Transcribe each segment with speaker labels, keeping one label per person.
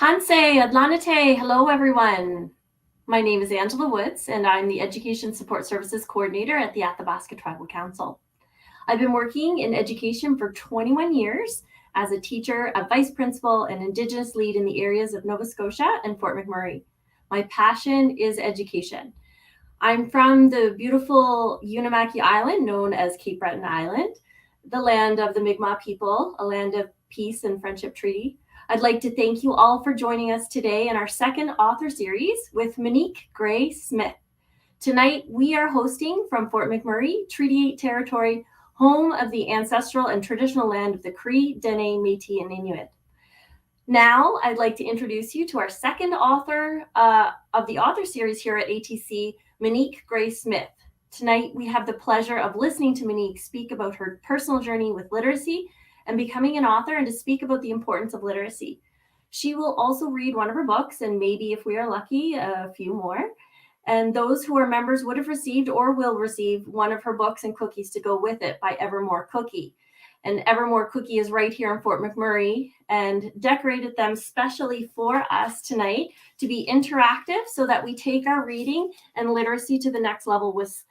Speaker 1: Tansei, Adlanate, hello everyone. My name is Angela Woods and I'm the Education Support Services Coordinator at the Athabasca Tribal Council. I've been working in education for 21 years as a teacher, a vice principal, and Indigenous lead in the areas of Nova Scotia and Fort McMurray. My passion is education. I'm from the beautiful Unamaki Island, known as Cape Breton Island, the land of the Mi'kmaq people, a land of peace and friendship treaty. I'd like to thank you all for joining us today in our second author series with Monique Gray Smith. Tonight, we are hosting from Fort McMurray, Treaty 8 territory, home of the ancestral and traditional land of the Cree, Dene, Métis, and Inuit. Now, I'd like to introduce you to our second author of the author series here at ATC, Monique Gray Smith. Tonight, we have the pleasure of listening to Monique speak about her personal journey with literacy and becoming an author, and to speak about the importance of literacy. She will also read one of her books, and maybe if we are lucky, a few more. And those who are members would have received or will receive one of her books and cookies to go with it by Evermore Cookie. And Evermore Cookie is right here in Fort McMurray and decorated them specially for us tonight to be interactive so that we take our reading and literacy to the next level with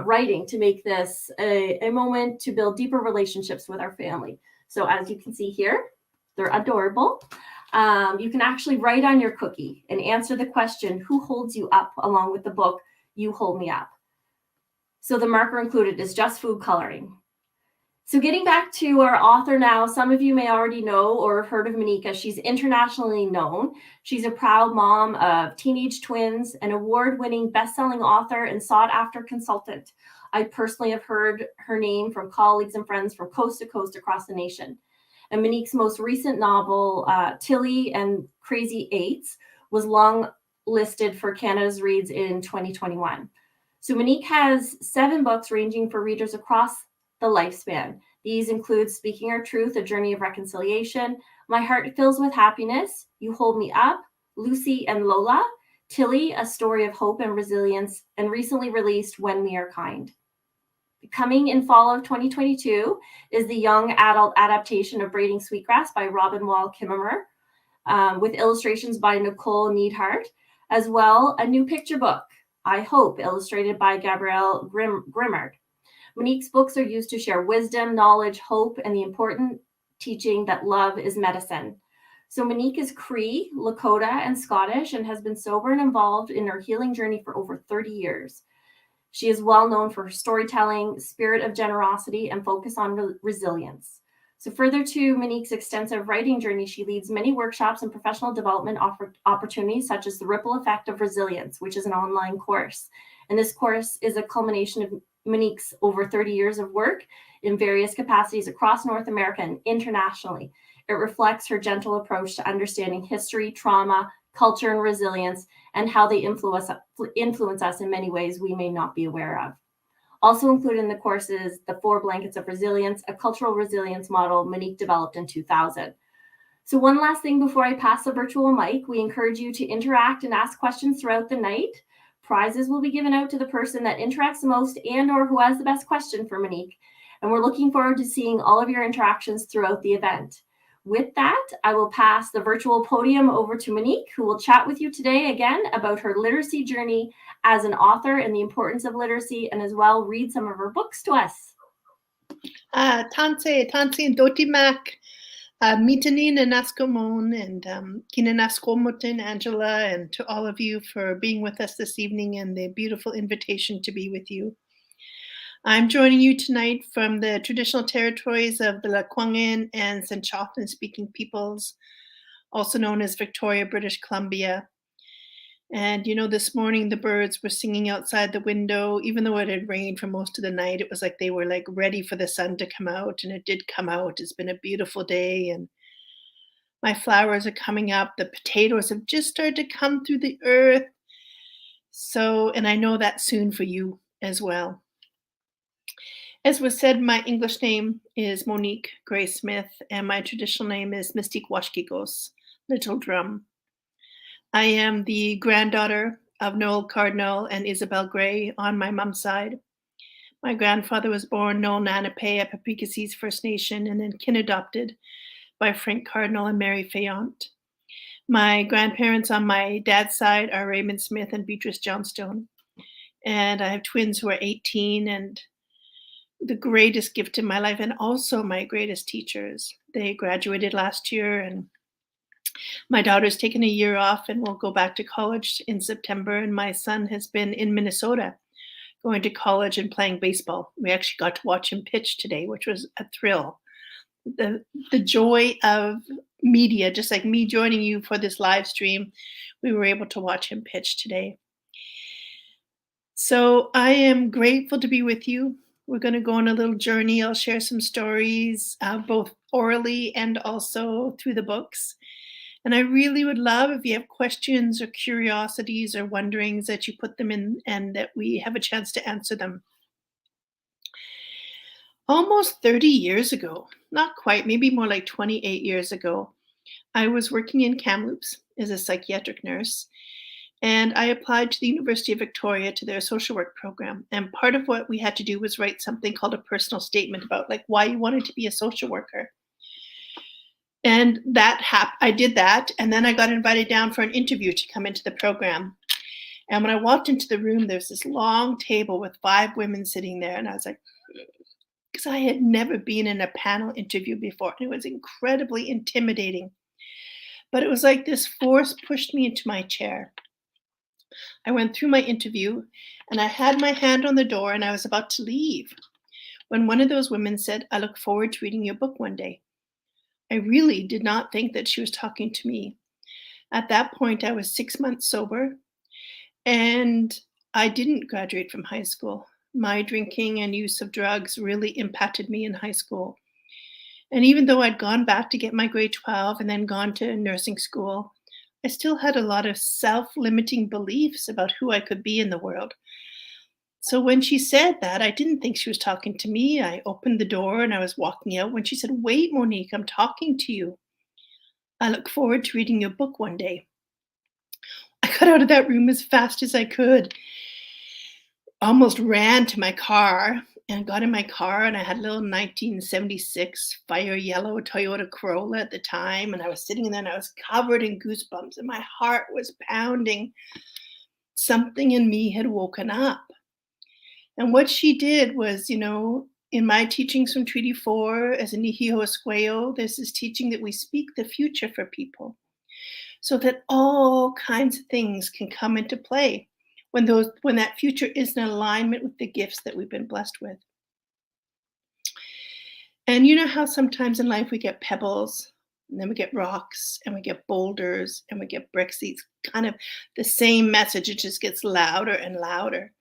Speaker 1: writing, to make this a moment to build deeper relationships with our family. So as you can see here, they're adorable. You can actually write on your cookie and answer the question, who holds you up, along with the book, You Hold Me Up. So the marker included is just food coloring. So getting back to our author now, some of you may already know or have heard of Monique as she's internationally known. She's a proud mom of teenage twins, an award-winning best-selling author and sought-after consultant. I personally have heard her name from colleagues and friends from coast to coast across the nation. And Monique's most recent novel, Tilly and Crazy Eights, was long listed for Canada's Reads in 2021. So Monique has 7 books ranging for readers across the lifespan. These include Speaking Our Truth, A Journey of Reconciliation, My Heart Fills with Happiness, You Hold Me Up, Lucy and Lola, Tilly, A Story of Hope and Resilience, and recently released When We Are Kind. Coming in fall of 2022 is the young adult adaptation of Braiding Sweetgrass by Robin Wall Kimmerer, with illustrations by Nicole Neidhart, as well a new picture book, I Hope, illustrated by Gabrielle Grimmard. Monique's books are used to share wisdom, knowledge, hope, and the important teaching that love is medicine. So Monique is Cree, Lakota, and Scottish, and has been sober and involved in her healing journey for over 30 years. She is well known for her storytelling, spirit of generosity, and focus on resilience. So further to Monique's extensive writing journey, she leads many workshops and professional development opportunities, such as the Ripple Effect of Resilience, which is an online course. And this course is a culmination of Monique's over 30 years of work in various capacities across North America and internationally. It reflects her gentle approach to understanding history, trauma, culture, and resilience, and how they influence us in many ways we may not be aware of. Also included in the course is the 4 Blankets of Resilience, a cultural resilience model Monique developed in 2000. So one last thing before I pass the virtual mic, we encourage you to interact and ask questions throughout the night. Prizes will be given out to the person that interacts the most and or who has the best question for Monique. And we're looking forward to seeing all of your interactions throughout the event. With that, I will pass the virtual podium over to Monique, who will chat with you today again about her literacy journey as an author and the importance of literacy, and as well read some of her books to us.
Speaker 2: Tanse and Dotimak, Mitanin and Askomon, and Kinanaskomotin, Angela, and to all of you for being with us this evening and the beautiful invitation to be with you. I'm joining you tonight from the traditional territories of the Lekwungen and Senchoftan speaking peoples, also known as Victoria, British Columbia. And this morning the birds were singing outside the window. Even though it had rained for most of the night, it was like they were ready for the sun to come out, and it did come out. It's been a beautiful day, and my flowers are coming up. The potatoes have just started to come through the earth. So, and I know that soon for you as well. As was said, my English name is Monique Gray Smith, and my traditional name is Mystique Washkigos, Little Drum. I am the granddaughter of Noel Cardinal and Isabel Gray on my mom's side. My grandfather was born Noel Nanape at Paprikasis First Nation and then kin-adopted by Frank Cardinal and Mary Fayant. My grandparents on my dad's side are Raymond Smith and Beatrice Johnstone. And I have twins who are 18 and the greatest gift in my life and also my greatest teachers. They graduated last year and my daughter's taken a year off and will go back to college in September. And my son has been in Minnesota going to college and playing baseball. We actually got to watch him pitch today, which was a thrill. The joy of media, just like me joining you for this live stream, we were able to watch him pitch today. So I am grateful to be with you. We're going to go on a little journey. I'll share some stories, both orally and also through the books. And I really would love if you have questions or curiosities or wonderings that you put them in and that we have a chance to answer them. Almost 30 years ago, not quite, maybe more like 28 years ago, I was working in Kamloops as a psychiatric nurse. And I applied to the University of Victoria to their social work program. And part of what we had to do was write something called a personal statement about like why you wanted to be a social worker. And I did that. And then I got invited down for an interview to come into the program. And when I walked into the room, there's this long table with 5 women sitting there. And I was like, because I had never been in a panel interview before. And it was incredibly intimidating. But it was like this force pushed me into my chair. I went through my interview and I had my hand on the door and I was about to leave when one of those women said, "I look forward to reading your book one day." I really did not think that she was talking to me. At that point, I was 6 months sober and I didn't graduate from high school. My drinking and use of drugs really impacted me in high school. And even though I'd gone back to get my grade 12 and then gone to nursing school, I still had a lot of self-limiting beliefs about who I could be in the world. So when she said that, I didn't think she was talking to me. I opened the door and I was walking out when she said, "Wait, Monique, I'm talking to you. I look forward to reading your book one day." I got out of that room as fast as I could, almost ran to my car and got in my car, and I had a little 1976 fire yellow Toyota Corolla at the time, and I was sitting there and I was covered in goosebumps and my heart was pounding. Something in me had woken up. And what she did was, in my teachings from Treaty 4 as a Nihio Esqueo, there's this teaching that we speak the future for people so that all kinds of things can come into play when that future is in alignment with the gifts that we've been blessed with. And you know how sometimes in life we get pebbles, and then we get rocks, and we get boulders, and we get bricks. It's kind of the same message. It just gets louder and louder.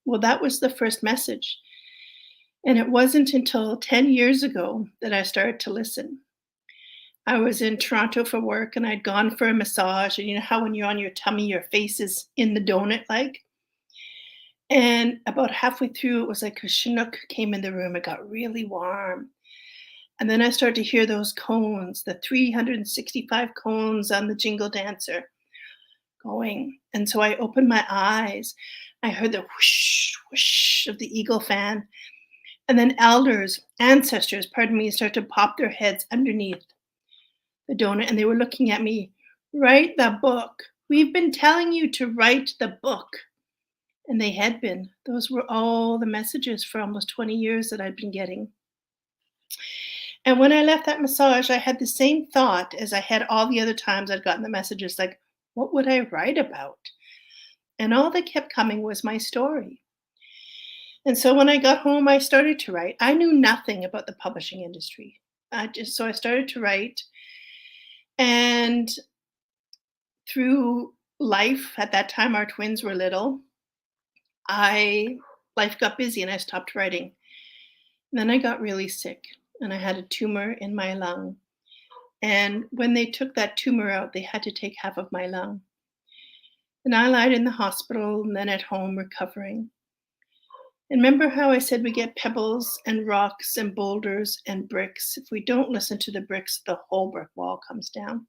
Speaker 2: Well, that was the first message. And it wasn't until 10 years ago that I started to listen. I was in Toronto for work and I'd gone for a massage. And you know how when you're on your tummy, your face is in the donut like? And about halfway through, it was like a Chinook came in the room. It got really warm. And then I started to hear those cones, the 365 cones on the Jingle Dancer going. And so I opened my eyes. I heard the whoosh, whoosh of the eagle fan. And then ancestors, start to pop their heads underneath the donut. And they were looking at me, "Write the book. We've been telling you to write the book." And they had been. Those were all the messages for almost 20 years that I'd been getting. And when I left that massage, I had the same thought as I had all the other times I'd gotten the messages, like, what would I write about? And all that kept coming was my story. And so when I got home, I started to write. I knew nothing about the publishing industry. So I started to write. And through life, at that time, our twins were little, life got busy and I stopped writing. And then I got really sick and I had a tumor in my lung. And when they took that tumor out, they had to take half of my lung. And I lied in the hospital and then at home recovering. And remember how I said we get pebbles and rocks and boulders and bricks. If we don't listen to the bricks, the whole brick wall comes down.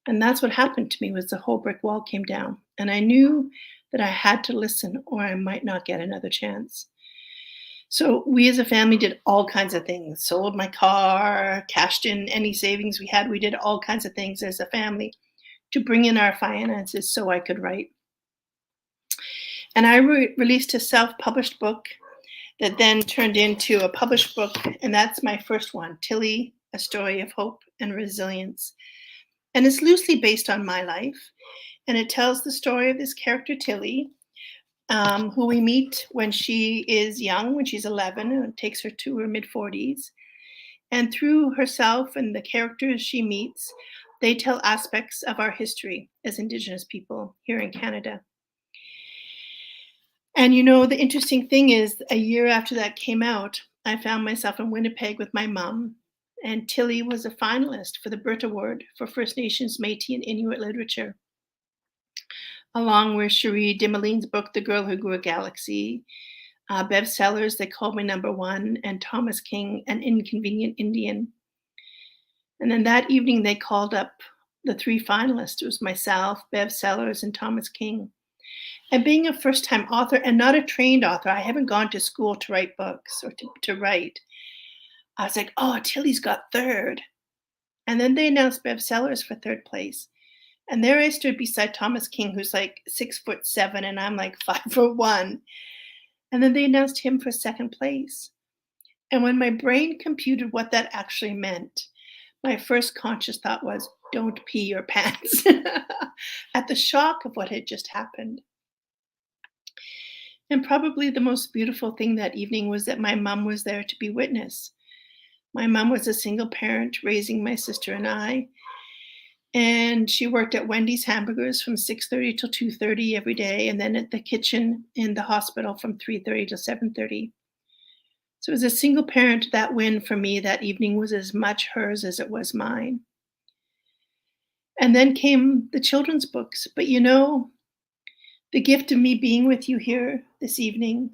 Speaker 2: And that's what happened to me, was the whole brick wall came down. And I knew that I had to listen or I might not get another chance. So we as a family did all kinds of things. Sold my car, cashed in any savings we had. We did all kinds of things as a family to bring in our finances so I could write. And I released a self-published book that then turned into a published book, and that's my first one, Tilly, A Story of Hope and Resilience. And it's loosely based on my life, and it tells the story of this character, Tilly, who we meet when she is young, when she's 11, and it takes her to her mid-40s. And through herself and the characters she meets, they tell aspects of our history as Indigenous people here in Canada. And the interesting thing is, a year after that came out, I found myself in Winnipeg with my mom, and Tilly was a finalist for the Brit Award for First Nations, Métis, and Inuit literature, along with Cherie Dimoline's book, The Girl Who Grew a Galaxy, Bev Sellers, They Called Me Number One, and Thomas King, An Inconvenient Indian. And then that evening, they called up the three finalists. It was myself, Bev Sellers, and Thomas King. And being a first-time author and not a trained author, I haven't gone to school to write books or to write. I was like, oh, Tilly's got third. And then they announced Bev Sellers for third place. And there I stood beside Thomas King, who's like 6'7", and I'm like 5'1". And then they announced him for second place. And when my brain computed what that actually meant, my first conscious thought was, don't pee your pants, at the shock of what had just happened. And probably the most beautiful thing that evening was that my mom was there to be witness. My mom was a single parent raising my sister and I, and she worked at Wendy's Hamburgers from 6:30 till 2:30 every day, and then at the kitchen in the hospital from 3:30 to 7:30. So as a single parent, that win for me that evening was as much hers as it was mine. And then came the children's books, but the gift of me being with you here this evening,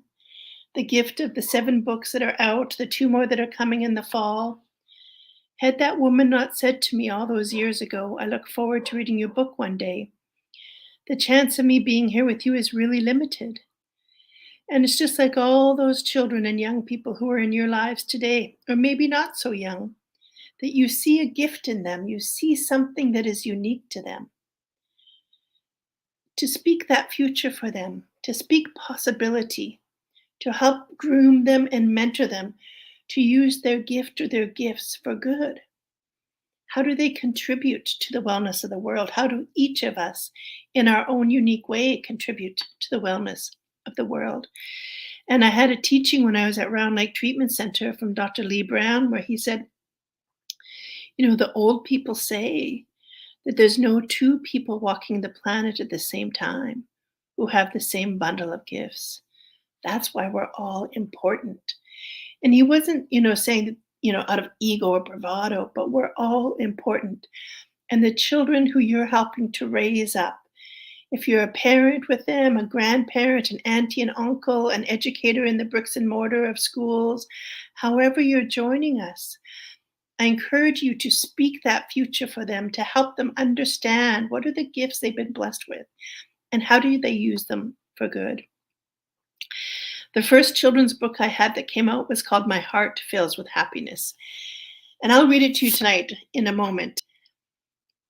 Speaker 2: the gift of the 7 books that are out, the 2 more that are coming in the fall. Had that woman not said to me all those years ago, I look forward to reading your book one day, the chance of me being here with you is really limited. And it's just like all those children and young people who are in your lives today, or maybe not so young, that you see a gift in them, you see something that is unique to them. To speak that future for them, to speak possibility, to help groom them and mentor them, to use their gift or their gifts for good. How do they contribute to the wellness of the world? How do each of us, in our own unique way, contribute to the wellness of the world? And I had a teaching when I was at Round Lake Treatment Center from Dr. Lee Brown, where he said, the old people say that there's no 2 people walking the planet at the same time who have the same bundle of gifts. That's why we're all important. And he wasn't, saying that, out of ego or bravado, but we're all important. And the children who you're helping to raise up, if you're a parent with them, a grandparent, an auntie, an uncle, an educator in the bricks and mortar of schools, however you're joining us, I encourage you to speak that future for them, to help them understand what are the gifts they've been blessed with and how do they use them for good. The first children's book I had that came out was called My Heart Fills with Happiness. And I'll read it to you tonight in a moment.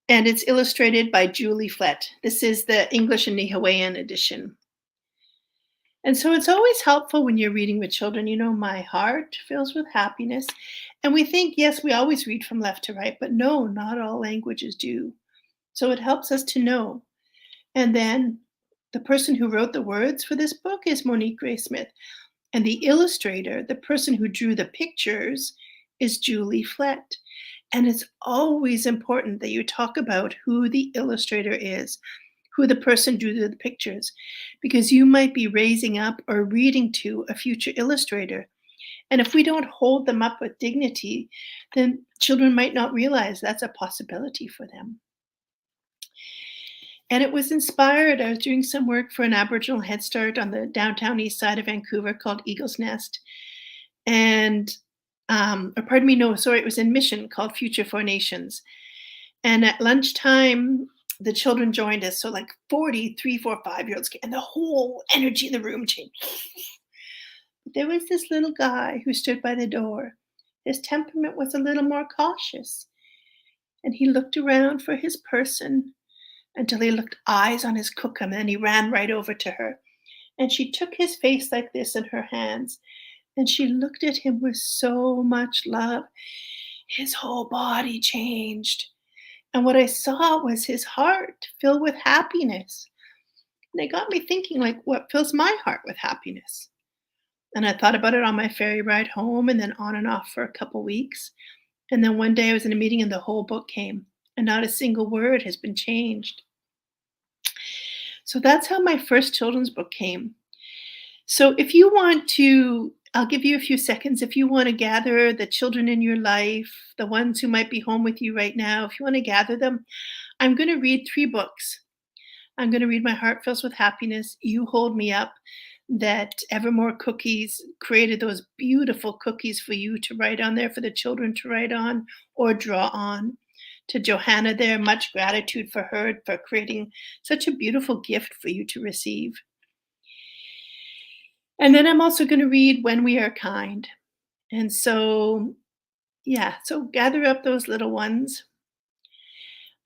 Speaker 2: And it's illustrated by Julie Flett. This is the English and Nihiwean edition. And so it's always helpful when you're reading with children, my heart fills with happiness. And we think, yes, we always read from left to right, but no, not all languages do. So it helps us to know. And then the person who wrote the words for this book is Monique Gray Smith. And the illustrator, the person who drew the pictures, is Julie Flett. And it's always important that you talk about who the illustrator is, who the person drew the pictures, because you might be raising up or reading to a future illustrator. And if we don't hold them up with dignity, then children might not realize that's a possibility for them. And it was inspired, I was doing some work for an Aboriginal Head Start on the downtown east side of Vancouver called Eagle's Nest. And, it was in Mission called Future for Nations. And at lunchtime, the children joined us. So like 3, 4, 5-year-olds, and the whole energy in the room changed. There was this little guy who stood by the door. His temperament was a little more cautious. And he looked around for his person. until he looked eyes on his cookum, and then he ran right over to her. And she took his face like this in her hands, and she looked at him with so much love. His whole body changed. And what I saw was his heart filled with happiness. And it got me thinking, like, what fills my heart with happiness? And I thought about it on my ferry ride home and then on and off for a couple weeks. And then one day I was in a meeting and the whole book came, and not a single word has been changed. So that's how my first children's book came. So if you want to, I'll give you a few seconds. If you want to gather the children in your life, the ones who might be home with you right now, if you want to gather them, I'm going to read 3 books. I'm going to read My Heart Fills with Happiness, You Hold Me Up, that Evermore Cookies created those beautiful cookies for you to write on there, for the children to write on or draw on. To Johanna there, much gratitude for her for creating such a beautiful gift for you to receive. And then I'm also going to read When We Are Kind. And so, so gather up those little ones.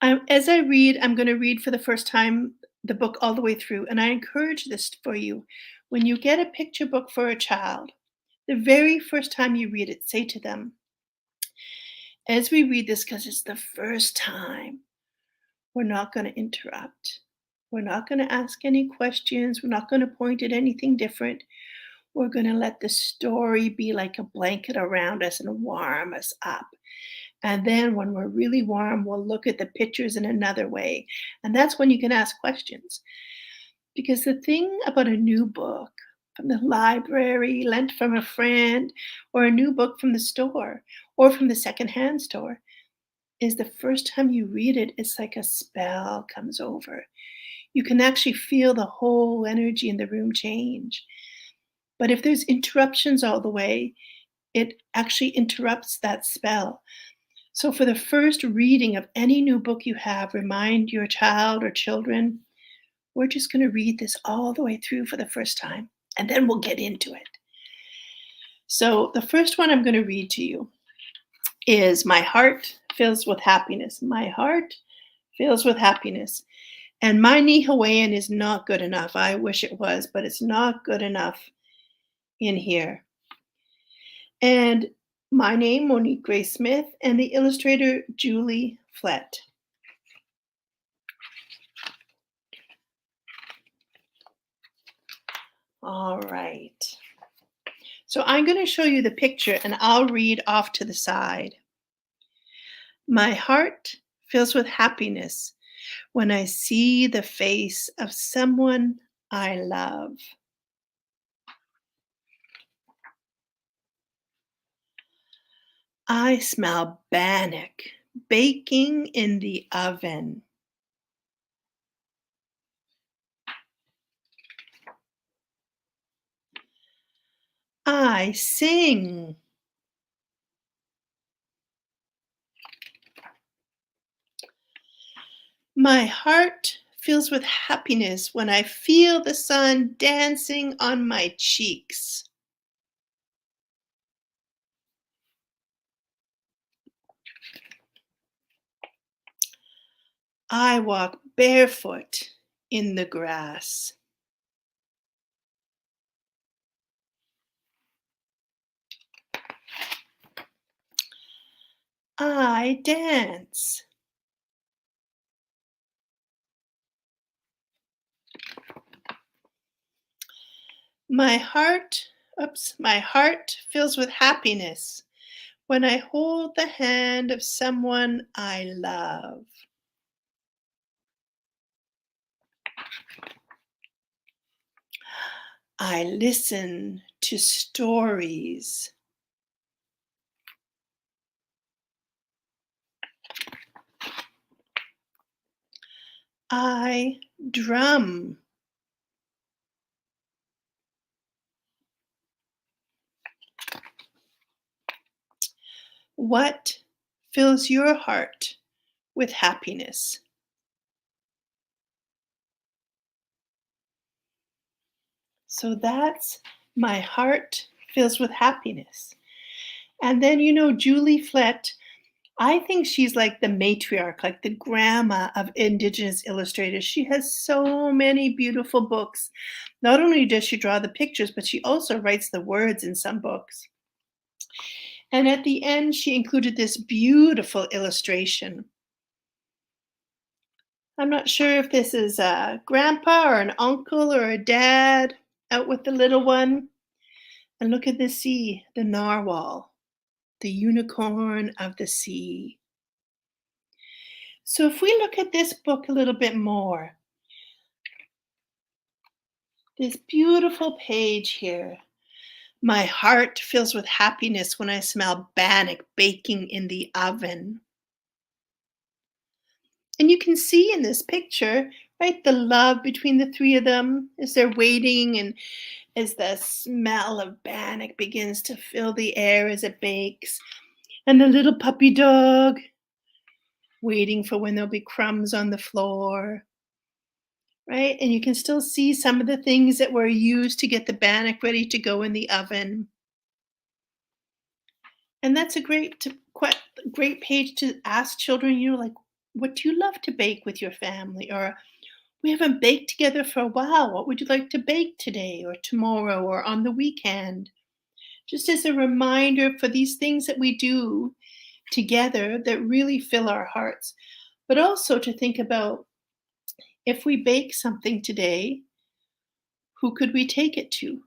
Speaker 2: As I read, I'm going to read for the first time the book all the way through. And I encourage this for you. When you get a picture book for a child, the very first time you read it, say to them, as we read this, because it's the first time, we're not going to interrupt. We're not going to ask any questions. We're not going to point at anything different. We're going to let the story be like a blanket around us and warm us up. And then when we're really warm, we'll look at the pictures in another way. And that's when you can ask questions. Because the thing about a new book from the library, lent from a friend, or a new book from the store, or from the secondhand store, is the first time you read it, it's like a spell comes over. You can actually feel the whole energy in the room change. But if there's interruptions all the way, it actually interrupts that spell. So for the first reading of any new book you have, remind your child or children, we're just going to read this all the way through for the first time, and then we'll get into it. So the first one I'm going to read to you is My Heart Fills with Happiness. My heart fills with happiness. And my Nihiwean is not good enough. I wish it was, but it's not good enough in here. And my name, Monique Gray Smith, and the illustrator, Julie Flett. All right. So I'm going to show you the picture and I'll read off to the side. My heart fills with happiness when I see the face of someone I love. I smell bannock baking in the oven. I sing. My heart fills with happiness when I feel the sun dancing on my cheeks. I walk barefoot in the grass. I dance. My heart fills with happiness when I hold the hand of someone I love. I listen to stories. I drum. What fills your heart with happiness? So that's My Heart Fills with Happiness. And then, Julie Flett I think she's like the matriarch, like the grandma of Indigenous illustrators. She has so many beautiful books. Not only does she draw the pictures, but she also writes the words in some books. And at the end, she included this beautiful illustration. I'm not sure if this is a grandpa or an uncle or a dad out with the little one. And look at the sea, the narwhal, the unicorn of the sea. So if we look at this book a little bit more, this beautiful page here. My heart fills with happiness when I smell bannock baking in the oven. And you can see in this picture, right, the love between the three of them as they're waiting and as the smell of bannock begins to fill the air as it bakes. And the little puppy dog waiting for when there'll be crumbs on the floor. Right? And you can still see some of the things that were used to get the bannock ready to go in the oven. And that's a great page to ask children, like, what do you love to bake with your family? Or we haven't baked together for a while. What would you like to bake today or tomorrow or on the weekend? Just as a reminder for these things that we do together that really fill our hearts, but also to think about if we bake something today, who could we take it to?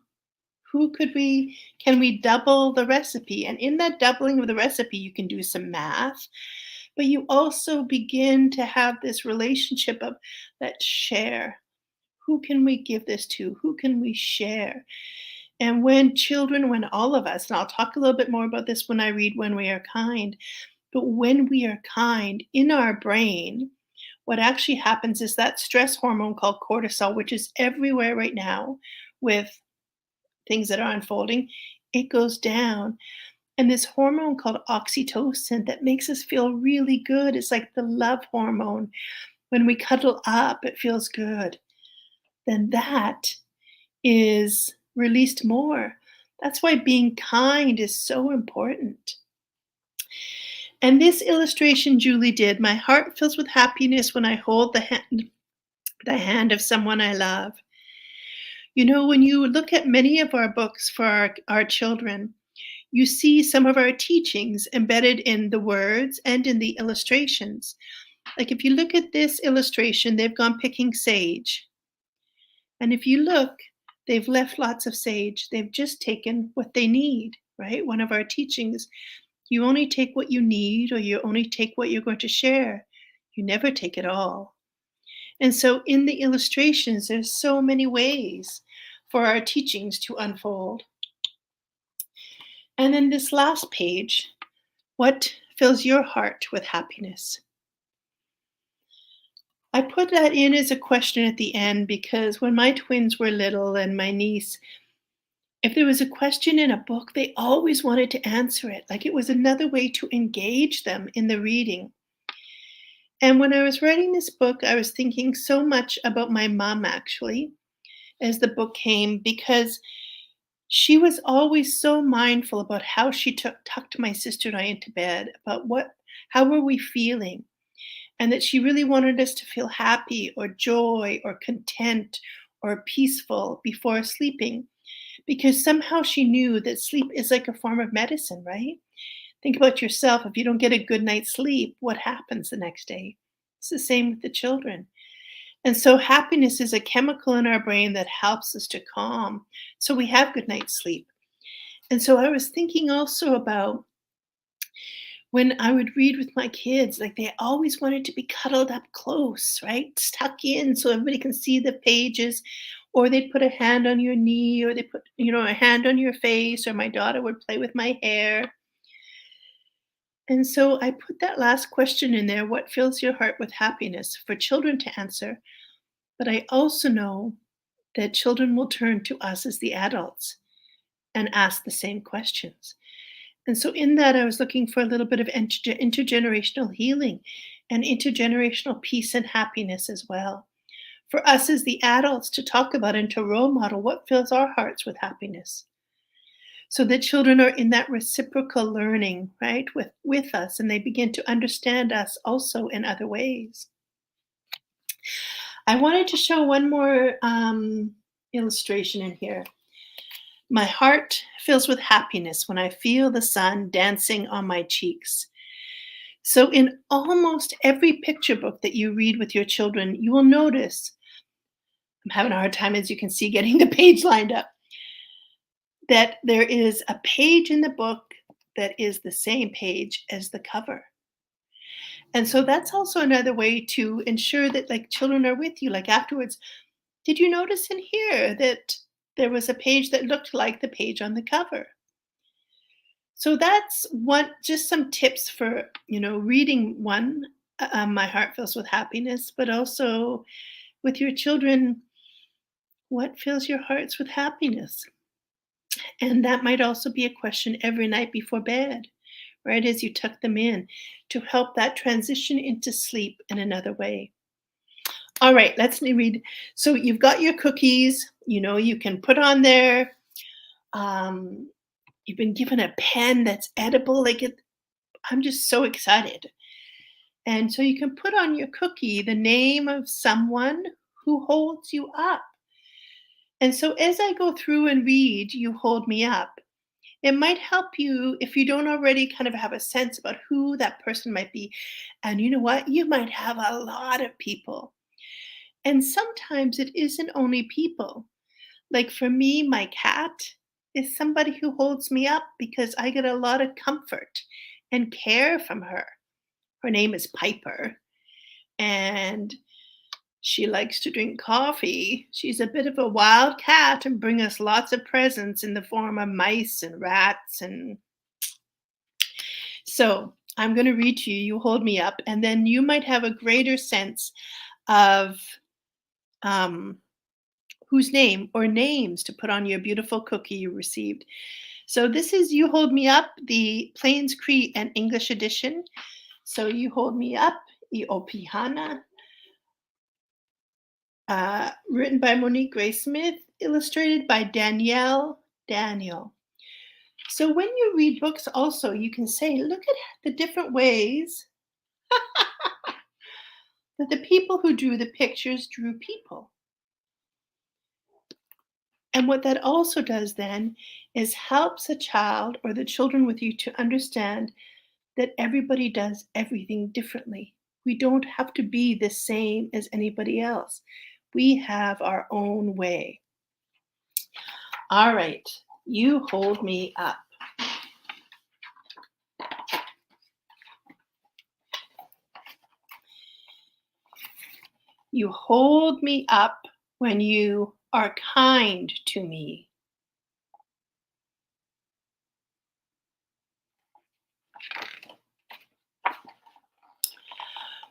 Speaker 2: Can we double the recipe? And in that doubling of the recipe, you can do some math, but you also begin to have this relationship of that share. Who can we give this to? Who can we share? And when all of us, and I'll talk a little bit more about this when I read When We Are Kind, but when we are kind in our brain, what actually happens is that stress hormone called cortisol, which is everywhere right now with things that are unfolding, it goes down. And this hormone called oxytocin that makes us feel really good. It's like the love hormone. When we cuddle up, it feels good. Then that is released more. That's why being kind is so important. And this illustration Julie did, my heart fills with happiness when I hold the hand of someone I love. When you look at many of our books for our children, you see some of our teachings embedded in the words and in the illustrations. Like if you look at this illustration, they've gone picking sage. And if you look, they've left lots of sage. They've just taken what they need, right? One of our teachings, you only take what you need, or you only take what you're going to share. You never take it all. And so in the illustrations, there's so many ways for our teachings to unfold. And then this last page, what fills your heart with happiness? I put that in as a question at the end because when my twins were little and my niece, if there was a question in a book, they always wanted to answer it. Like it was another way to engage them in the reading. And when I was writing this book, I was thinking so much about my mom, actually, as the book came, because she was always so mindful about how she tucked my sister and I into bed, about how were we feeling, and that she really wanted us to feel happy or joy or content or peaceful before sleeping, because somehow she knew that sleep is like a form of medicine, right? Think about yourself. If you don't get a good night's sleep, what happens the next day? It's the same with the children. And so happiness is a chemical in our brain that helps us to calm, so we have good night's sleep. And so I was thinking also about when I would read with my kids, like they always wanted to be cuddled up close, right? Stuck in so everybody can see the pages, or they'd put a hand on your knee, or they put, a hand on your face, or my daughter would play with my hair. And so I put that last question in there, what fills your heart with happiness, for children to answer. But I also know that children will turn to us as the adults and ask the same questions. And so in that, I was looking for a little bit of intergenerational healing and intergenerational peace and happiness as well. For us as the adults to talk about and to role model what fills our hearts with happiness. so that children are in that reciprocal learning, right, with us, and they begin to understand us also in other ways. I wanted to show one more illustration in here. My heart fills with happiness when I feel the sun dancing on my cheeks. So, in almost every picture book that you read with your children, you will notice, I'm having a hard time, as you can see, getting the page lined up, that there is a page in the book that is the same page as the cover. And so that's also another way to ensure that, like, children are with you. Like, afterwards, did you notice in here that there was a page that looked like the page on the cover? So that's one, just some tips for, reading one, My Heart Fills with Happiness, but also with your children, what fills your hearts with happiness? And that might also be a question every night before bed, right? As you tuck them in, to help that transition into sleep in another way. All right, let's read. So you've got your cookies, you can put on there. You've been given a pen that's edible. I'm just so excited. And so you can put on your cookie the name of someone who holds you up. And so as I go through and read You Hold Me Up, it might help you if you don't already kind of have a sense about who that person might be. And you know what? You might have a lot of people. And sometimes it isn't only people. Like for me, my cat is somebody who holds me up because I get a lot of comfort and care from her. Her name is Piper, and she likes to drink coffee. She's a bit of a wild cat and bring us lots of presents in the form of mice and rats. And so I'm going to read to you, You Hold Me Up, and then you might have a greater sense of whose name or names to put on your beautiful cookie you received. So this is You Hold Me Up, the Plains Cree and English edition. So You Hold Me Up, I Opihana, written by Monique Gray Smith, illustrated by Danielle Daniel. So when you read books also, you can say, look at the different ways that the people who drew the pictures drew people. And what that also does then is helps a child or the children with you to understand that everybody does everything differently. We don't have to be the same as anybody else. We have our own way. All right, You Hold Me Up. You hold me up when you are kind to me.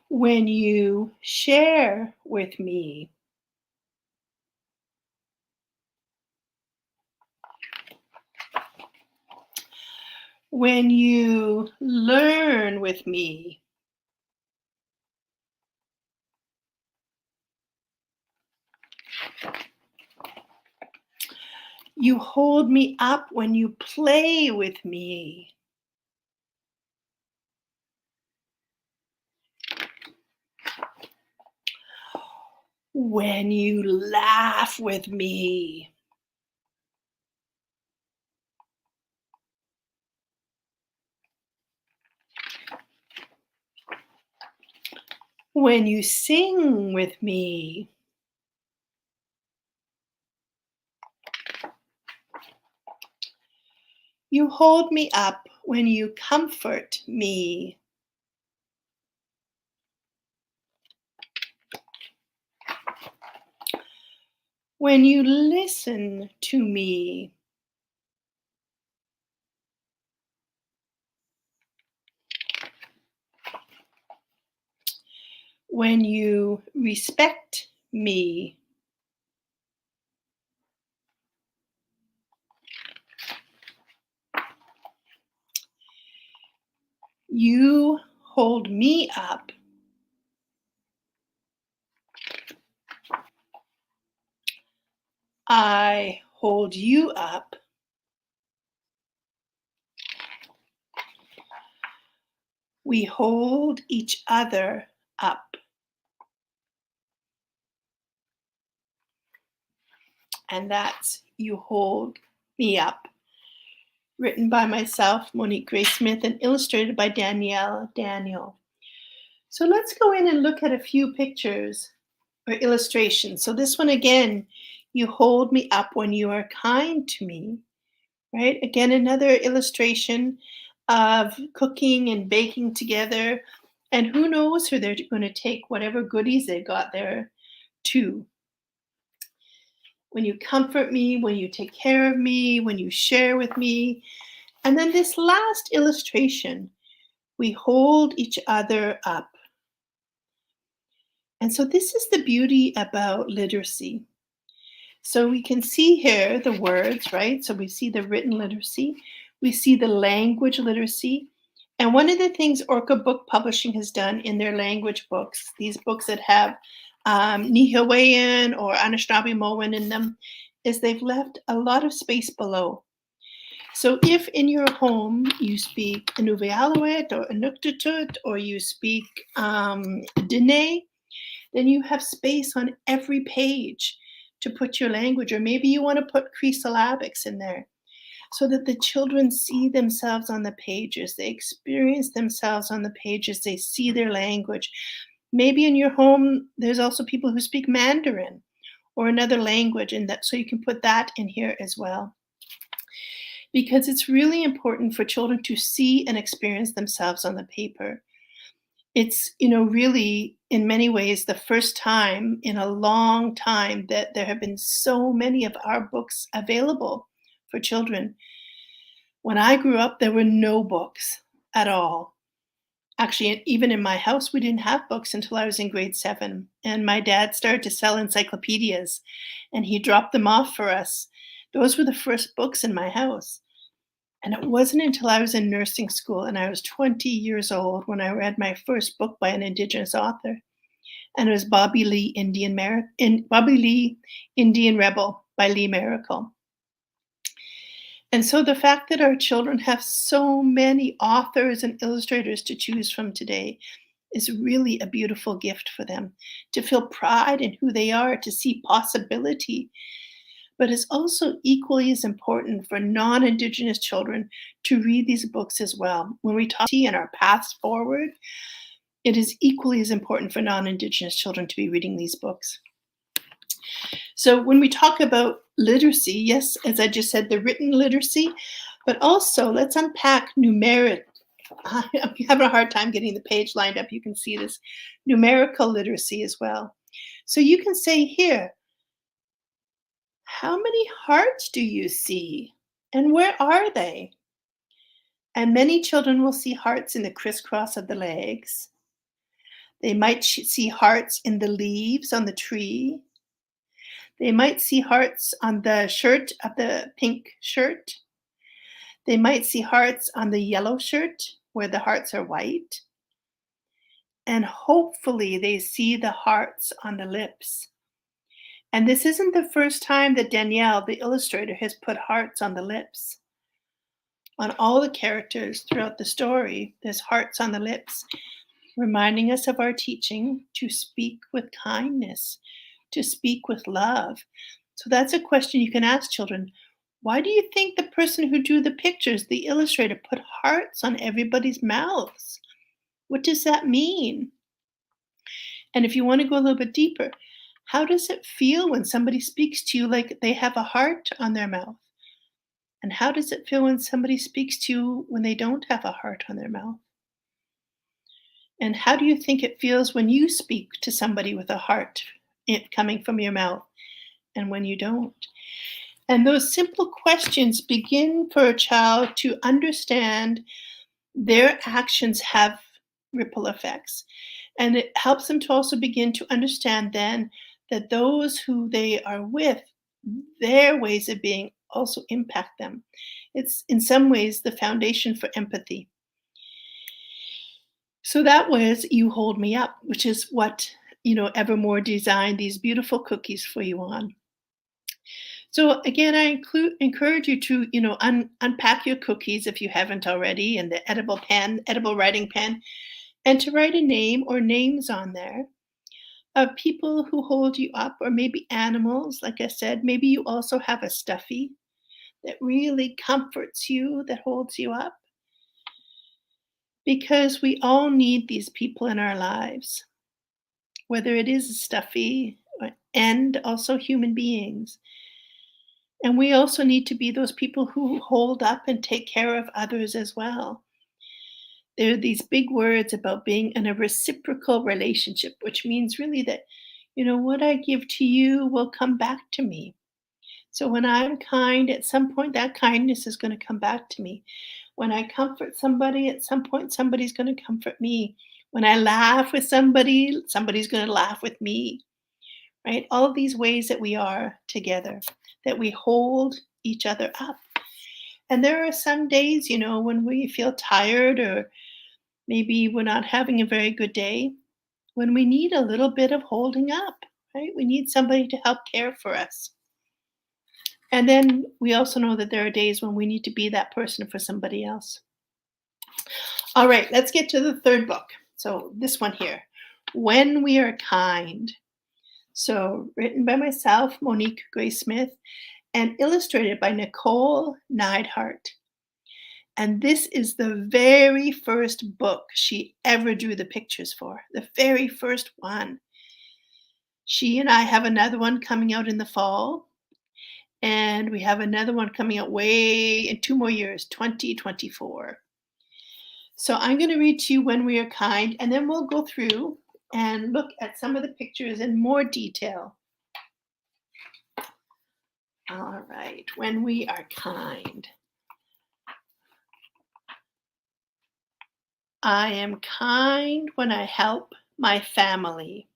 Speaker 2: When you share with me. When you learn with me. You hold me up when you play with me. When you laugh with me. When you sing with me. You hold me up when you comfort me. When you listen to me. When you respect me. You hold me up. I hold you up. We hold each other up. And that's You Hold Me Up. Written by myself, Monique Gray Smith, and illustrated by Danielle Daniel. So let's go in and look at a few pictures or illustrations. So this one again, you hold me up when you are kind to me, right? Again, another illustration of cooking and baking together. And who knows who they're going to take whatever goodies they got there to. When you comfort me, when you take care of me, when you share with me. And then this last illustration, we hold each other up. And so this is the beauty about literacy. So we can see here the words, right? So we see the written literacy, we see the language literacy. And one of the things Orca Book Publishing has done in their language books, these books that have Nihiwean or Anishinaabe in them, is they've left a lot of space below. So if in your home you speak Inuvialuit or Inuktitut or you speak Dene, then you have space on every page to put your language, or maybe you want to put Cree syllabics in there so that the children see themselves on the pages, they experience themselves on the pages, they see their language. Maybe in your home, there's also people who speak Mandarin or another language, and that so you can put that in here as well. Because it's really important for children to see and experience themselves on the paper. It's, really in many ways the first time in a long time that there have been so many of our books available for children. When I grew up, there were no books at all. Actually, even in my house, we didn't have books until I was in grade 7. And my dad started to sell encyclopedias, and he dropped them off for us. Those were the first books in my house. And it wasn't until I was in nursing school and I was 20 years old when I read my first book by an Indigenous author. And it was Bobby Lee, Indian Rebel by Lee Miracle. And so the fact that our children have so many authors and illustrators to choose from today is really a beautiful gift for them, to feel pride in who they are, to see possibility. But it's also equally as important for non-Indigenous children to read these books as well. When we talk in our paths forward, it is equally as important for non-Indigenous children to be reading these books. So when we talk about literacy, yes, as I just said, the written literacy, but also let's unpack numeric. I'm having a hard time getting the page lined up. You can see this numerical literacy as well. So you can say here, how many hearts do you see? And where are they? And many children will see hearts in the crisscross of the legs. They might see hearts in the leaves on the tree. They might see hearts on the shirt of the pink shirt. They might see hearts on the yellow shirt where the hearts are white. And hopefully they see the hearts on the lips. And this isn't the first time that Danielle, the illustrator, has put hearts on the lips. On all the characters throughout the story, there's hearts on the lips, reminding us of our teaching to speak with kindness, to speak with love. So that's a question you can ask children. Why do you think the person who drew the pictures, the illustrator, put hearts on everybody's mouths? What does that mean? And if you want to go a little bit deeper, how does it feel when somebody speaks to you like they have a heart on their mouth? And how does it feel when somebody speaks to you when they don't have a heart on their mouth? And how do you think it feels when you speak to somebody with a heart coming from your mouth and when you don't? And those simple questions begin for a child to understand their actions have ripple effects. And it helps them to also begin to understand then that those who they are with, their ways of being also impact them. It's in some ways the foundation for empathy. So that was You Hold Me Up, which is what, Evermore designed these beautiful cookies for you on. So again, I encourage you to, unpack your cookies if you haven't already, and the edible writing pen, and to write a name or names on there of people who hold you up, or maybe animals. Like I said, maybe you also have a stuffy that really comforts you, that holds you up, because we all need these people in our lives, whether it is a stuffy and also human beings. And we also need to be those people who hold up and take care of others as well. There are these big words about being in a reciprocal relationship, which means really that, what I give to you will come back to me. So when I'm kind, at some point, that kindness is going to come back to me. When I comfort somebody, at some point, somebody's going to comfort me. When I laugh with somebody, somebody's going to laugh with me, right? All of these ways that we are together, that we hold each other up. And there are some days, when we feel tired, or maybe we're not having a very good day, when we need a little bit of holding up, right? We need somebody to help care for us. And then we also know that there are days when we need to be that person for somebody else. All right, let's get to the third book. So this one here, When We Are Kind. So written by myself, Monique Gray Smith, and illustrated by Nicole Neidhart. And this is the very first book she ever drew the pictures for, the very first one. She and I have another one coming out in the fall, and we have another one coming out way in 2 more years, 2024. So I'm going to read to you When We Are Kind, and then we'll go through and look at some of the pictures in more detail. All right, When We Are Kind. I am kind when I help my family.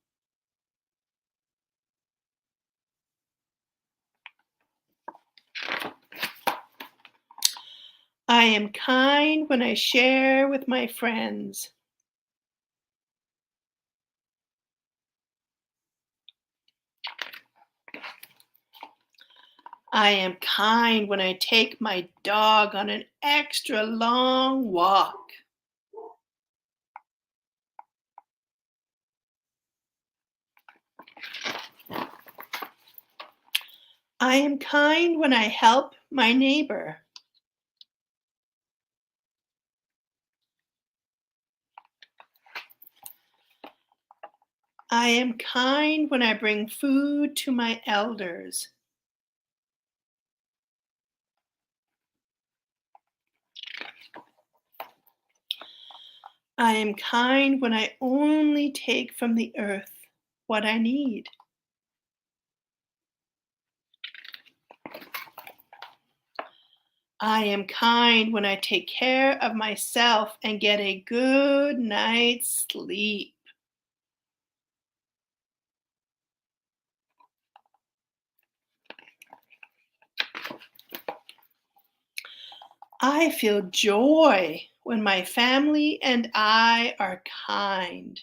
Speaker 2: I am kind when I share with my friends. I am kind when I take my dog on an extra long walk. I am kind when I help my neighbor. I am kind when I bring food to my elders. I am kind when I only take from the earth what I need. I am kind when I take care of myself and get a good night's sleep. I feel joy when my family and I are kind.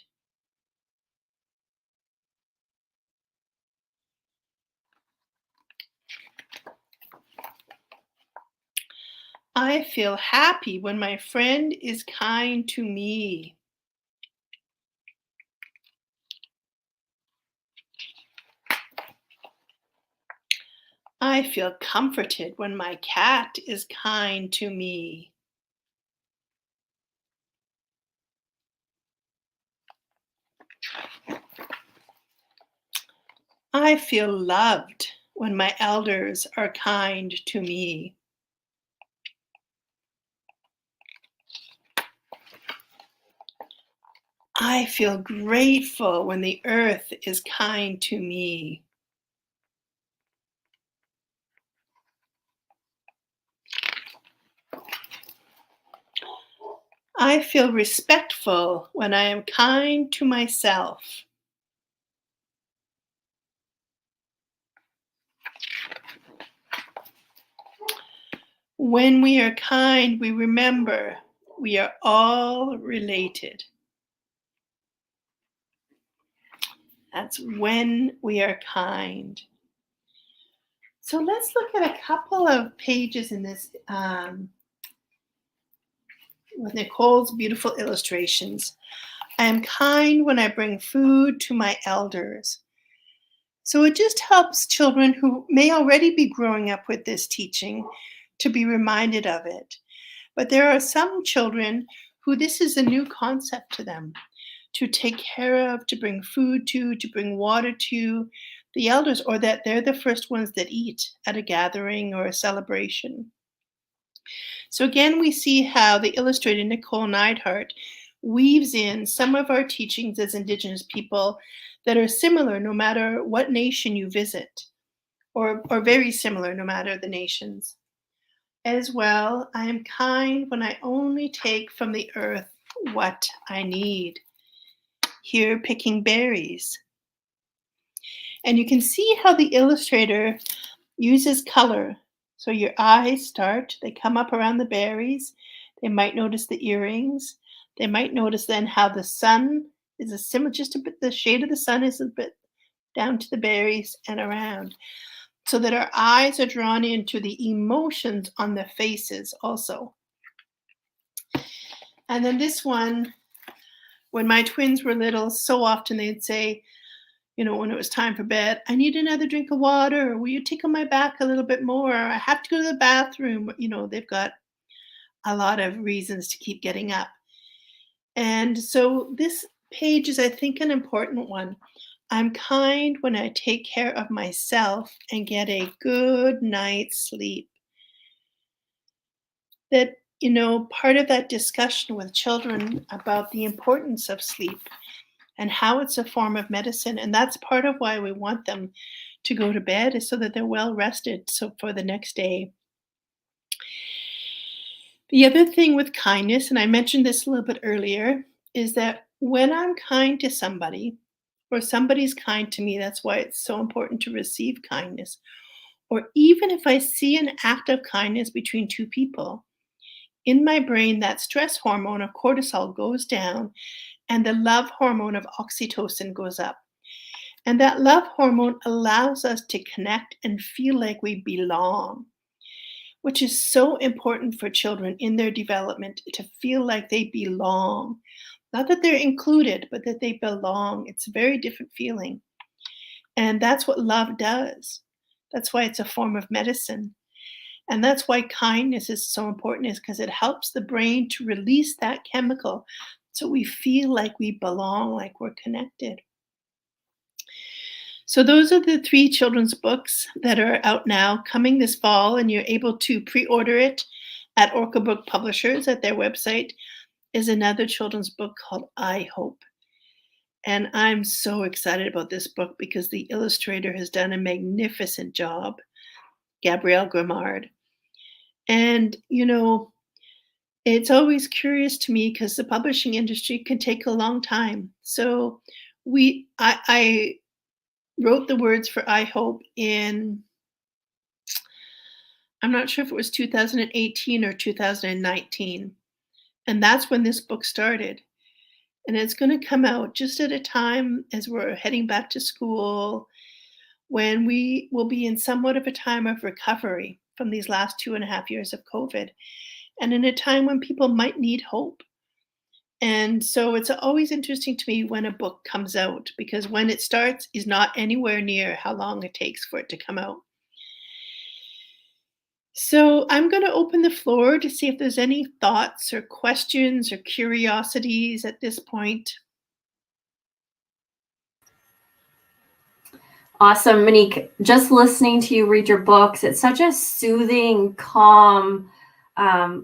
Speaker 2: I feel happy when my friend is kind to me. I feel comforted when my cat is kind to me. I feel loved when my elders are kind to me. I feel grateful when the earth is kind to me. I feel respectful when I am kind to myself. When we are kind, we remember we are all related. That's when we are kind. So let's look at a couple of pages in this with Nicole's beautiful illustrations. I am kind when I bring food to my elders. So it just helps children who may already be growing up with this teaching to be reminded of it. But there are some children who this is a new concept to them, to take care of, to bring food to bring water to the elders, or that they're the first ones that eat at a gathering or a celebration. So again, we see how the illustrator Nicole Neidhart weaves in some of our teachings as Indigenous people that are similar no matter what nation you visit, or very similar no matter the nations. As well, I am kind when I only take from the earth what I need. Here, picking berries. And you can see how the illustrator uses color. So your eyes start, they come up around the berries. They might notice the earrings. They might notice then how the sun is a similar, just a bit, the shade of the sun is a bit down to the berries and around. So that our eyes are drawn into the emotions on the faces also. And then this one, when my twins were little, so often they'd say, you know, when it was time for bed, I need another drink of water. Will you tickle my back a little bit more? I have to go to the bathroom. You know, they've got a lot of reasons to keep getting up. And so this page is, I think, an important one. I'm kind when I take care of myself and get a good night's sleep. That, you know, part of that discussion with children about the importance of sleep and how it's a form of medicine. And that's part of why we want them to go to bed, is so that they're well rested so for the next day. The other thing with kindness, and I mentioned this a little bit earlier, is that when I'm kind to somebody or somebody's kind to me, that's why it's so important to receive kindness. Or even if I see an act of kindness between two people, in my brain, that stress hormone of cortisol goes down and the love hormone of oxytocin goes up. And that love hormone allows us to connect and feel like we belong, which is so important for children in their development, to feel like they belong. Not that they're included, but that they belong. It's a very different feeling. And that's what love does. That's why it's a form of medicine. And that's why kindness is so important, is because it helps the brain to release that chemical so we feel like we belong, like we're connected. So those are the 3 children's books that are out now, coming this fall, and you're able to pre-order it at Orca Book Publishers at their website. Is another children's book called I Hope. And I'm so excited about this book because the illustrator has done a magnificent job, Gabrielle Grimard. And, you know, it's always curious to me because the publishing industry can take a long time. So I wrote the words for I Hope in, I'm not sure if it was 2018 or 2019. And that's when this book started. And it's going to come out just at a time as we're heading back to school, when we will be in somewhat of a time of recovery from these last 2.5 years of COVID, and in a time when people might need hope. And so it's always interesting to me when a book comes out, because when it starts is not anywhere near how long it takes for it to come out. So I'm going to open the floor to see if there's any thoughts or questions or curiosities at this point.
Speaker 1: Awesome, Monique. Just listening to you read your books, it's such a soothing, calm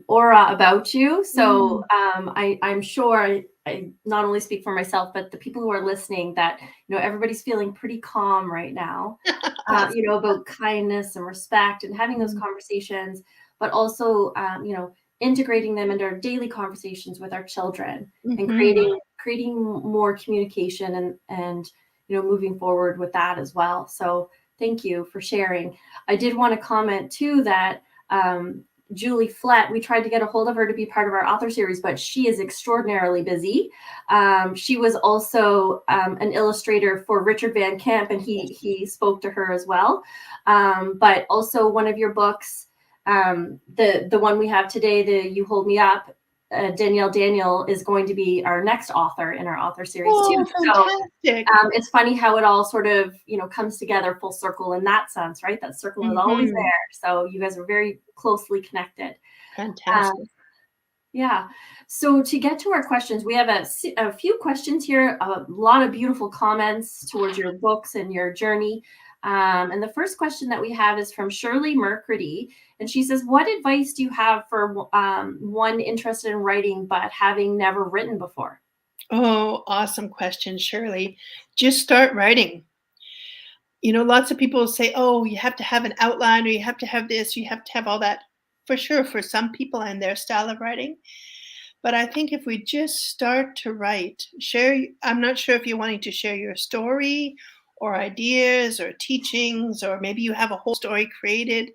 Speaker 1: aura about you. So I'm sure I not only speak for myself, but the people who are listening, that, you know, everybody's feeling pretty calm right now, you know, about kindness and respect and having those conversations, but also, you know, integrating them into our daily conversations with our children and creating more communication and you know, moving forward with that as well. So thank you for sharing. I did want to comment too that Julie Flett, we tried to get a hold of her to be part of our author series, but she is extraordinarily busy. She was also an illustrator for Richard Van Camp, and he spoke to her as well. But also one of your books, the one we have today, the You Hold Me Up, Danielle Daniel is going to be our next author in our author series too.
Speaker 2: Fantastic.
Speaker 1: So it's funny how it all sort of, comes together full circle in that sense, right? That circle is always there. So you guys are very closely connected.
Speaker 2: Fantastic.
Speaker 1: Yeah. So to get to our questions, we have a few questions here, a lot of beautiful comments towards your books and your journey. And the first question that we have is from Shirley Mercredi. And she says, what advice do you have for one interested in writing, but having never written before?
Speaker 2: Oh, awesome question, Shirley. Just start writing. Lots of people say, oh, you have to have an outline, or you have to have this, you have to have all that. For sure, for some people and their style of writing. But I think if we just start to write, I'm not sure if you're wanting to share your story or ideas or teachings, or maybe you have a whole story created,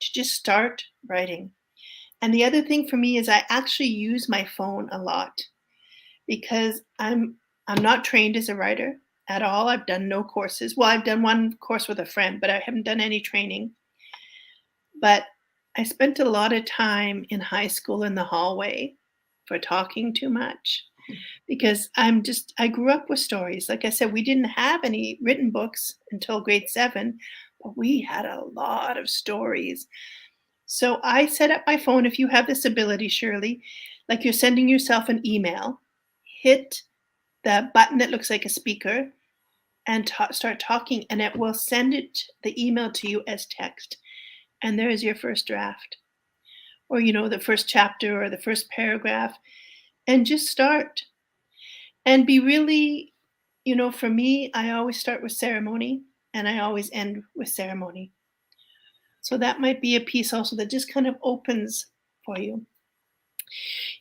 Speaker 2: to just start writing. And the other thing for me is I actually use my phone a lot, because I'm not trained as a writer at all. I've done no courses. Well, I've done one course with a friend, but I haven't done any training. But I spent a lot of time in high school in the hallway for talking too much, because I grew up with stories. Like I said, we didn't have any written books until grade 7, but we had a lot of stories. So I set up my phone. If you have this ability, Shirley, like you're sending yourself an email, hit the button that looks like a speaker and start talking, and it will send the email to you as text. And there's your first draft, or, the first chapter or the first paragraph, and just start. And be really, for me, I always start with ceremony and I always end with ceremony. So that might be a piece also that just kind of opens for you.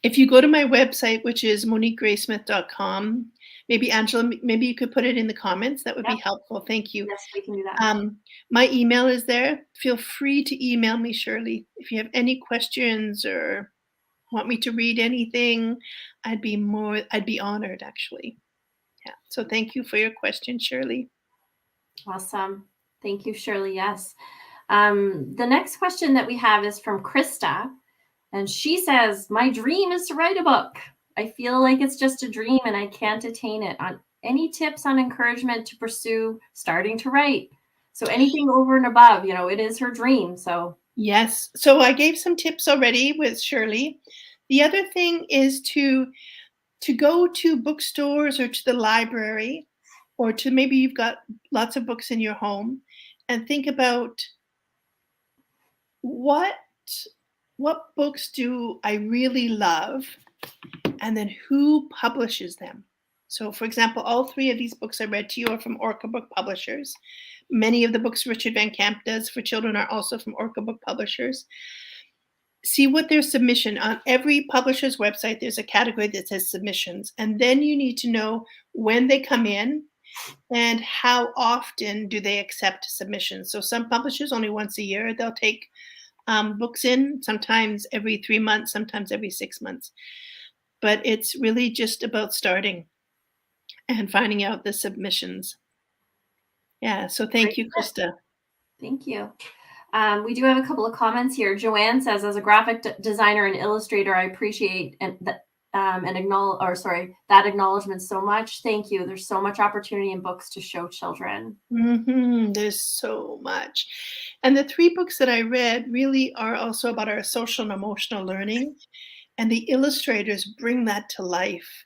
Speaker 2: If you go to my website, which is moniquegraysmith.com, maybe Angela, maybe you could put it in the comments. That would be helpful. Thank you.
Speaker 1: Yes, we can do that.
Speaker 2: My email is there. Feel free to email me, Shirley. If you have any questions or want me to read anything, I'd be honored, actually. Yeah. So thank you for your question, Shirley.
Speaker 1: Awesome. Thank you, Shirley. Yes. The next question that we have is from Krista. And she says, my dream is to write a book. I feel like it's just a dream and I can't attain it. Any tips on encouragement to pursue starting to write? So anything over and above, it is her dream. So
Speaker 2: yes. So I gave some tips already with Shirley. The other thing is to go to bookstores or to the library, or to maybe you've got lots of books in your home, and think about what books do I really love, and then who publishes them. So, for example, all 3 of these books I read to you are from Orca Book Publishers. Many of the books Richard Van Camp does for children are also from Orca Book Publishers. See what their submission on every publisher's website. There's a category that says submissions, and then you need to know when they come in and how often do they accept submissions. So some publishers only once a year, they'll take books in, sometimes every 3 months, sometimes every 6 months. But it's really just about starting and finding out the submissions. Yeah, so thank you, Krista.
Speaker 1: Thank you. We do have a couple of comments here. Joanne says, as a graphic designer and illustrator, I appreciate that acknowledgement so much. Thank you. There's so much opportunity in books to show children.
Speaker 2: There's so much. And the 3 books that I read really are also about our social and emotional learning, and the illustrators bring that to life.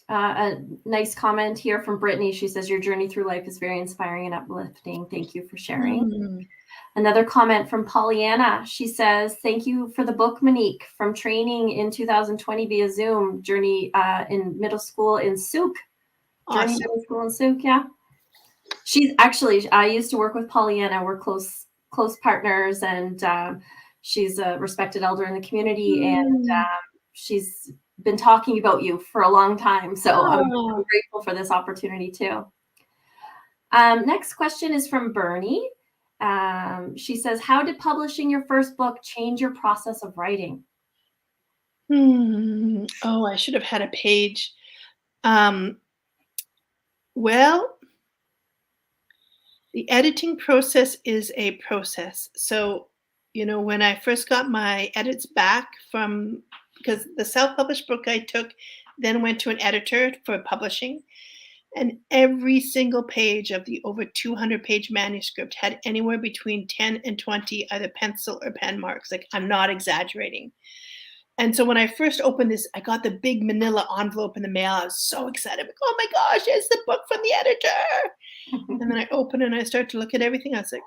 Speaker 1: A nice comment here from Brittany. She says, your journey through life is very inspiring and uplifting. Thank you for sharing. Another comment from Pollyanna. She says, thank you for the book, Monique, from training in 2020 via Zoom, journey in middle school in Souk.
Speaker 2: Awesome.
Speaker 1: Middle school in Souk, yeah. She's actually, I used to work with Pollyanna. We're close partners, and she's a respected elder in the community, and she's been talking about you for a long time. So I'm grateful for this opportunity too. Next question is from Bernie. She says, how did publishing your first book change your process of writing?
Speaker 2: Oh, I should have had a page. Um, well, the editing process is a process. So, when I first got my edits back from, because the self-published book I took then went to an editor for publishing, and every single page of the over 200-page manuscript had anywhere between 10 and 20 either pencil or pen marks. Like, I'm not exaggerating. And so when I first opened this, I got the big manila envelope in the mail. I was so excited. Like, oh my gosh, it's the book from the editor. And then I open it and I start to look at everything. I was like,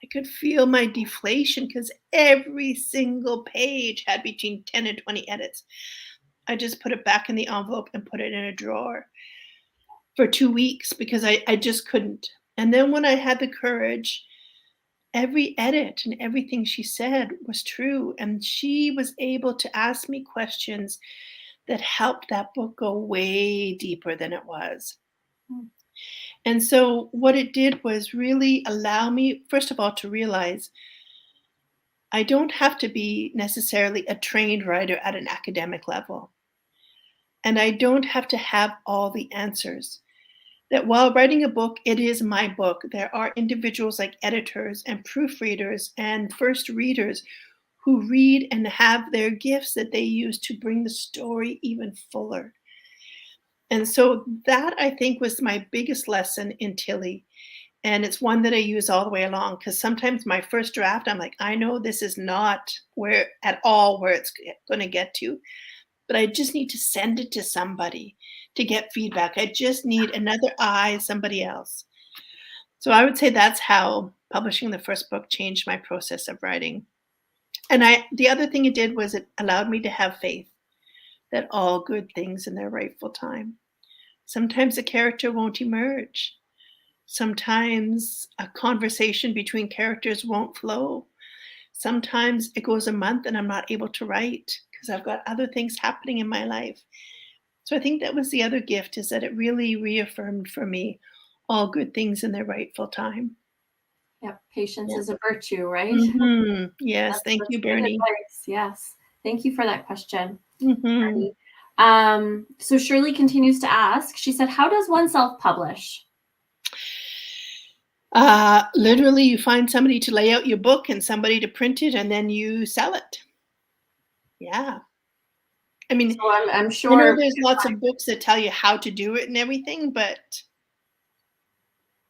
Speaker 2: I could feel my deflation because every single page had between 10 and 20 edits. I just put it back in the envelope and put it in a drawer for 2 weeks because I just couldn't. And then when I had the courage, every edit and everything she said was true. And she was able to ask me questions that helped that book go way deeper than it was.
Speaker 1: Mm.
Speaker 2: And so what it did was really allow me, first of all, to realize I don't have to be necessarily a trained writer at an academic level. And I don't have to have all the answers. That while writing a book, it is my book. There are individuals like editors and proofreaders and first readers who read and have their gifts that they use to bring the story even fuller. And so that, I think, was my biggest lesson in Tilly. And it's one that I use all the way along because sometimes my first draft, I'm like, I know this is not where at all where it's going to get to, but I just need to send it to somebody to get feedback. I just need another eye, somebody else. So I would say that's how publishing the first book changed my process of writing. And the other thing it did was it allowed me to have faith that all good things in their rightful time. Sometimes a character won't emerge. Sometimes a conversation between characters won't flow. Sometimes it goes a month and I'm not able to write because I've got other things happening in my life. So I think that was the other gift, is that it really reaffirmed for me all good things in their rightful time.
Speaker 1: Yep, patience
Speaker 2: Yeah.
Speaker 1: is a virtue, right?
Speaker 2: Yes, thank you,
Speaker 1: Good
Speaker 2: Bernie.
Speaker 1: advice. Yes. Thank you for that question,
Speaker 2: Mhm.
Speaker 1: Bernie. So Shirley continues to ask, she said, how does one self-publish?
Speaker 2: Literally, you find somebody to lay out your book and somebody to print it, and then you sell it. Yeah. I mean,
Speaker 1: So I'm
Speaker 2: I know
Speaker 1: sure.
Speaker 2: there's lots of books that tell you how to do it and everything, but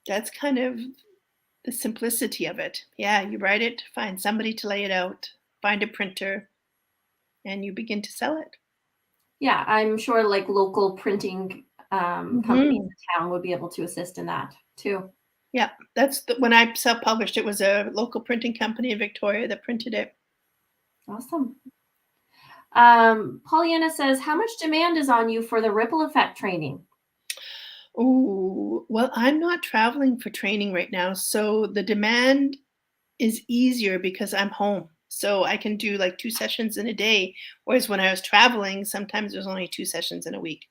Speaker 2: that's kind of the simplicity of it. Yeah, you write it, find somebody to lay it out, find a printer, and you begin to sell it.
Speaker 1: Yeah, I'm sure like local printing companies
Speaker 2: Mhm.
Speaker 1: in town would be able to assist in that too.
Speaker 2: Yeah, when I self-published, it was a local printing company in Victoria that printed it.
Speaker 1: Awesome. Pollyanna says, how much demand is on you for the ripple effect training?
Speaker 2: Oh, well, I'm not traveling for training right now, so the demand is easier because I'm home. So I can do like 2 sessions in a day, whereas when I was traveling, sometimes there's only 2 sessions in a week.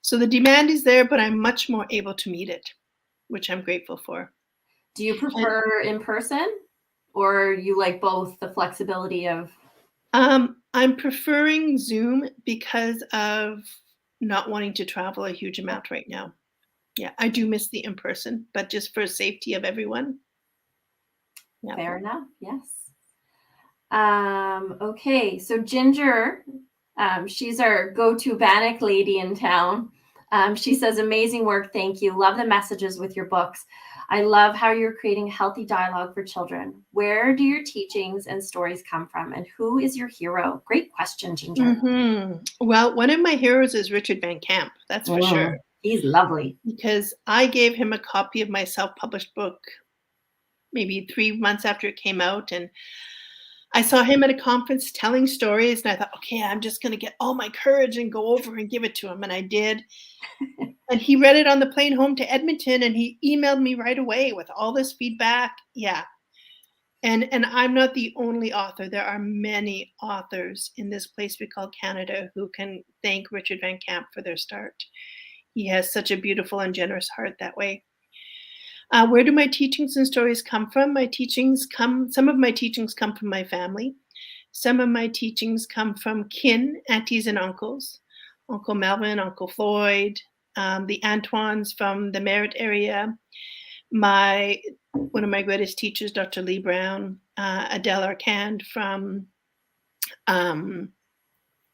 Speaker 2: So the demand is there, but I'm much more able to meet it, which I'm grateful for.
Speaker 1: Do you
Speaker 2: And
Speaker 1: prefer in person or you like both the flexibility of?
Speaker 2: I'm preferring Zoom because of not wanting to travel a huge amount right now. Yeah, I do miss the in person, but just for safety of everyone. Yeah.
Speaker 1: Fair enough. Yes. Okay, so Ginger, she's our go-to Bannock lady in town. She says, amazing work. Thank you. Love the messages with your books. I love how you're creating healthy dialogue for children. Where do your teachings and stories come from? And who is your hero? Great question, Ginger.
Speaker 2: Well, one of my heroes is Richard Van Camp, that's for sure,
Speaker 1: He's lovely.
Speaker 2: because I gave him a copy of my self-published book maybe 3 months after it came out, and I saw him at a conference telling stories, and I thought, "Okay, I'm just gonna get all my courage and go over and give it to him," and I did. And he read it on the plane home to Edmonton, and he emailed me right away with all this feedback. Yeah. And I'm not the only author. There are many authors in this place we call Canada who can thank Richard Van Camp for their start. He has such a beautiful and generous heart that way. Where do my teachings and stories come from? Some of my teachings come from my family. Some of my teachings come from kin, aunties and uncles, Uncle Melvin, Uncle Floyd, the Antoines from the Merritt area, one of my greatest teachers, Dr. Lee Brown, Adele Arcand from, oh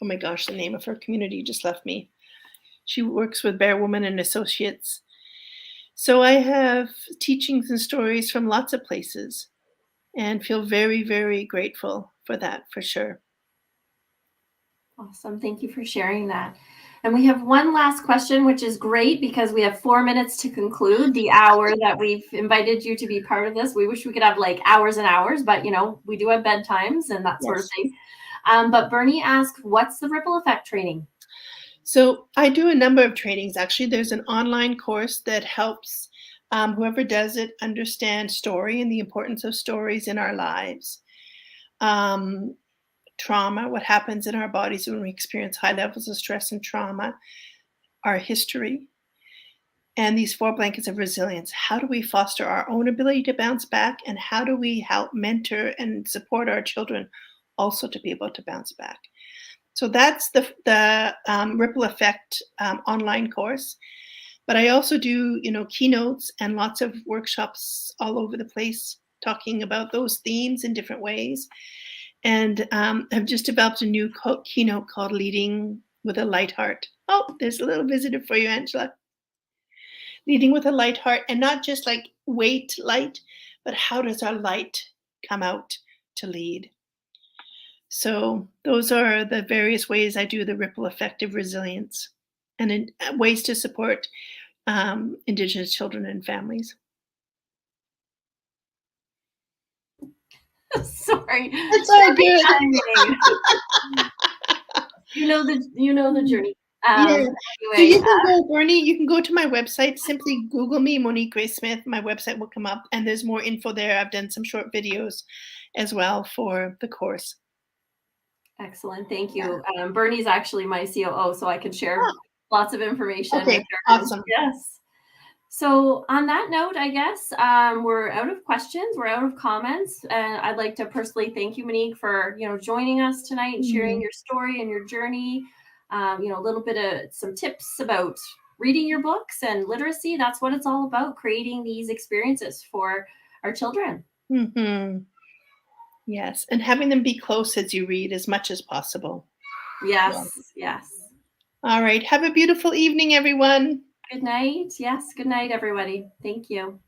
Speaker 2: my gosh, the name of her community just left me. She works with Bear Woman and Associates. So I have teachings and stories from lots of places and feel very, very grateful for that, for sure.
Speaker 1: Awesome. Thank you for sharing that. And we have one last question, which is great because we have 4 minutes to conclude the hour that we've invited you to be part of this. We wish we could have like hours and hours, but we do have bedtimes and that sort of thing. But Bernie asked, what's the ripple effect training?
Speaker 2: So I do a number of trainings. Actually, there's an online course that helps whoever does it understand story and the importance of stories in our lives. Trauma, what happens in our bodies when we experience high levels of stress and trauma, our history, and these 4 blankets of resilience. How do we foster our own ability to bounce back, and how do we help mentor and support our children also to be able to bounce back? So that's the Ripple Effect online course. But I also do, keynotes and lots of workshops all over the place talking about those themes in different ways. And I've just developed a new keynote called Leading with a Light Heart. Oh, there's a little visitor for you, Angela. Leading with a light heart, and not just like weight light, but how does our light come out to lead? So those are the various ways I do the ripple effect of resilience and ways to support Indigenous children and families.
Speaker 1: Sorry.
Speaker 2: That's all good.
Speaker 1: You know the journey.
Speaker 2: Yeah.
Speaker 1: Anyway,
Speaker 2: So you can go, Bernie, you can go to my website, simply Google me, Monique Gray Smith. My website will come up and there's more info there. I've done some short videos as well for the course.
Speaker 1: Excellent. Thank you. Bernie's actually my COO, so I can share lots of information.
Speaker 2: Okay, awesome.
Speaker 1: Yes. So on that note, I guess we're out of questions. We're out of comments. And I'd like to personally thank you, Monique, for joining us tonight and sharing your story and your journey. A little bit of some tips about reading your books and literacy. That's what it's all about, creating these experiences for our children.
Speaker 2: Mm-hmm. Yes, and having them be close as you read as much as possible.
Speaker 1: Yes, yes.
Speaker 2: All right. Have a beautiful evening, everyone.
Speaker 1: Good night. Yes, good night, everybody. Thank you.